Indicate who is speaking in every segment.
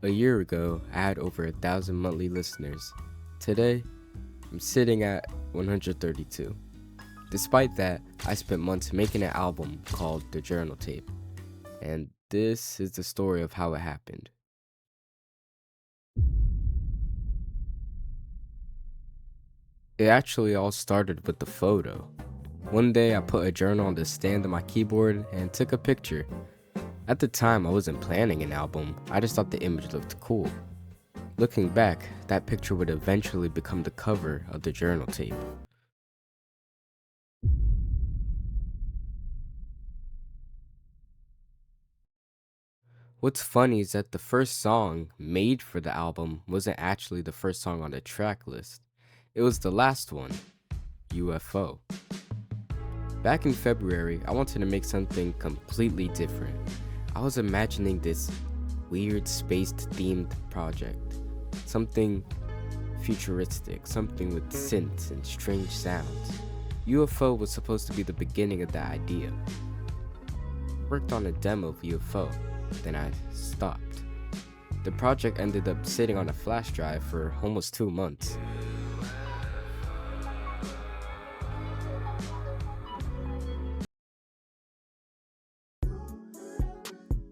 Speaker 1: A year ago, I had over 1,000 monthly listeners. Today, I'm sitting at 132. Despite that, I spent months making an album called The Journal Tape. And this is the story of how it happened. It actually all started with the photo. One day I put a journal on the stand of my keyboard and took a picture. At the time I wasn't planning an album, I just thought the image looked cool. Looking back, that picture would eventually become the cover of the journal tape. What's funny is that the first song made for the album wasn't actually the first song on the track list. It was the last one, UFO. Back in February, I wanted to make something completely different. I was imagining this weird space-themed project. Something futuristic, something with synths and strange sounds. UFO was supposed to be the beginning of that idea. Worked on a demo of UFO, then I stopped. The project ended up sitting on a flash drive for almost 2 months.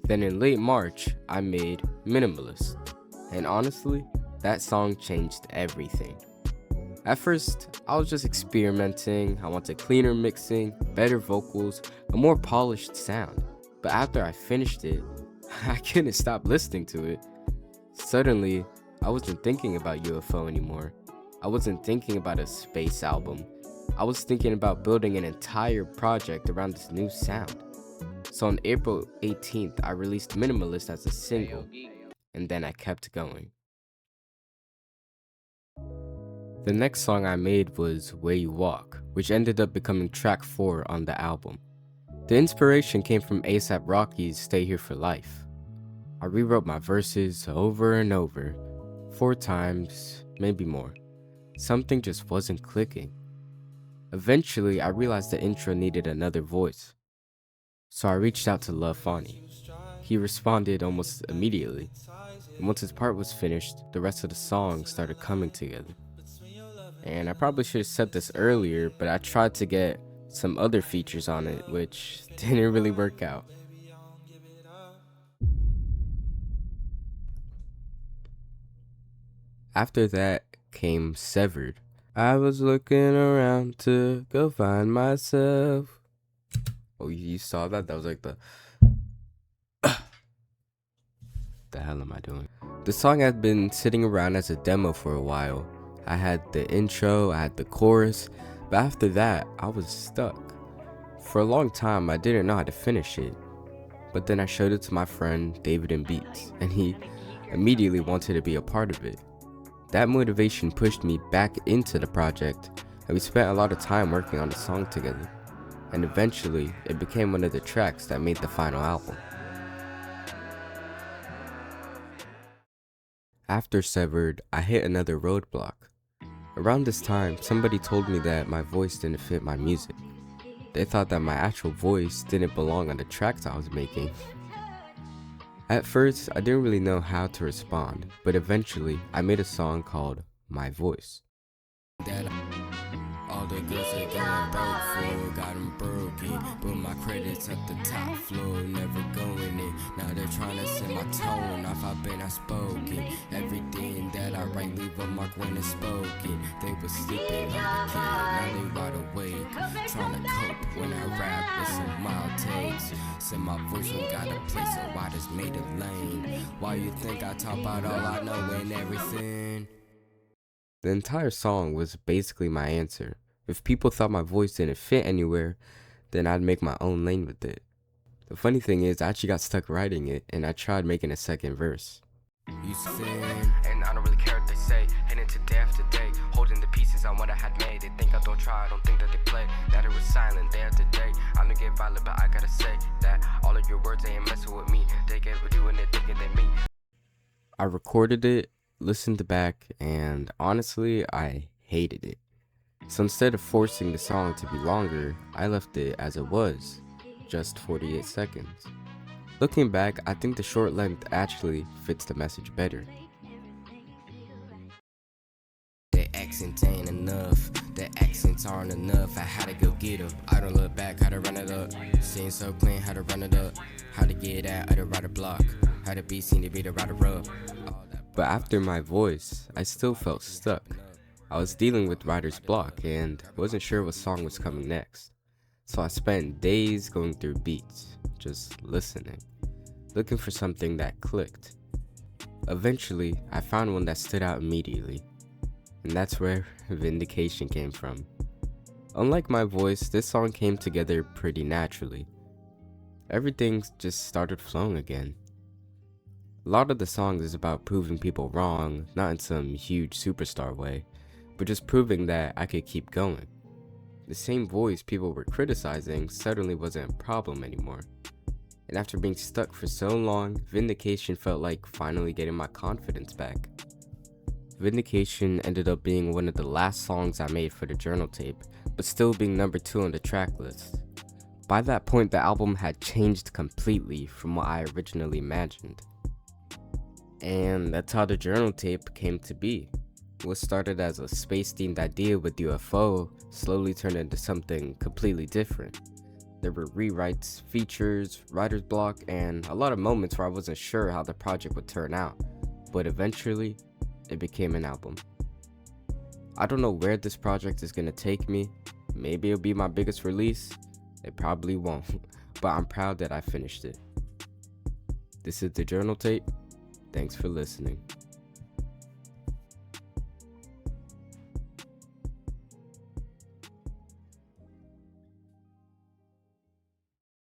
Speaker 1: Then in late March, I made Minimalist. And honestly, that song changed everything. At first, I was just experimenting. I wanted cleaner mixing, better vocals, a more polished sound. But after I finished it, I couldn't stop listening to it. Suddenly, I wasn't thinking about UFO anymore. I wasn't thinking about a space album. I was thinking about building an entire project around this new sound. So on April 18th, I released Minimalist as a single, and then I kept going. The next song I made was Where You Walk, which ended up becoming track 4 on the album. The inspiration came from A$AP Rocky's Stay Here for Life. I rewrote my verses over and over, 4 times, maybe more. Something just wasn't clicking. Eventually, I realized the intro needed another voice. So I reached out to luvfonii. He responded almost immediately. And once his part was finished, the rest of the song started coming together. And I probably should have said this earlier, but I tried to get some other features on it, which didn't really work out. After that came Severed. I was looking around to go find myself. Oh, you saw that? That was like the hell am I doing? The song had been sitting around as a demo for a while. I had the intro, I had the chorus, but after that, I was stuck. For a long time, I didn't know how to finish it. But then I showed it to my friend David in Beats, and he immediately wanted to be a part of it. That motivation pushed me back into the project, and we spent a lot of time working on the song together. And eventually, it became one of the tracks that made the final album. After Severed, I hit another roadblock. Around this time, somebody told me that my voice didn't fit my music. They thought that my actual voice didn't belong on the tracks I was making. At first, I didn't really know how to respond, but eventually, I made a song called My Voice. All the girls they going broke for, got them broken. But my credits at the top floor, never going in. Now they're trying to set my tone off, I've been outspoken. Everything that I write, leave a mark when it's spoken. They was sleeping on the kid, now they wide awake. Trying to cope when I rap with some mild takes. Said my voice ain't got a place, so I just made it lame. Why you think I talk about all I know and everything? The entire song was basically my answer. If people thought my voice didn't fit anywhere, then I'd make my own lane with it. The funny thing is, I actually got stuck writing it, and I tried making a second verse. You sin, and I don't really care what they say. Heading to day after day, holding the pieces on what I had made. They think I don't try, I don't think that they play. That it was silent day after day. I don't get violent, but I gotta say that all of your words ain't messing with me. They get with you and they're thinking they me. I recorded it, listened back, and honestly, I hated it. So instead of forcing the song to be longer, I left it as it was, just 48 seconds. Looking back, I think the short length actually fits the message better. The accents ain't enough, the accents aren't enough, I had to go get 'em. I don't look back, how to run it up, seeing so clean, how to run it up, how to get out of the writer block, how to be seen to be the writer up. But after my voice, I still felt stuck. I was dealing with writer's block and wasn't sure what song was coming next. So I spent days going through beats, just listening, looking for something that clicked. Eventually, I found one that stood out immediately. And that's where Vindication came from. Unlike my voice, this song came together pretty naturally. Everything just started flowing again. A lot of the song is about proving people wrong, not in some huge superstar way, but just proving that I could keep going. The same voice people were criticizing suddenly wasn't a problem anymore. And after being stuck for so long, Vindication felt like finally getting my confidence back. Vindication ended up being one of the last songs I made for the journal tape, but still being number 2 on the track list. By that point, the album had changed completely from what I originally imagined. And that's how the journal tape came to be. What started as a space-themed idea with UFO slowly turned into something completely different. There were rewrites, features, writer's block, and a lot of moments where I wasn't sure how the project would turn out, but eventually, it became an album. I don't know where this project is gonna take me. Maybe it'll be my biggest release. It probably won't, but I'm proud that I finished it. This is the journal tape. Thanks for listening.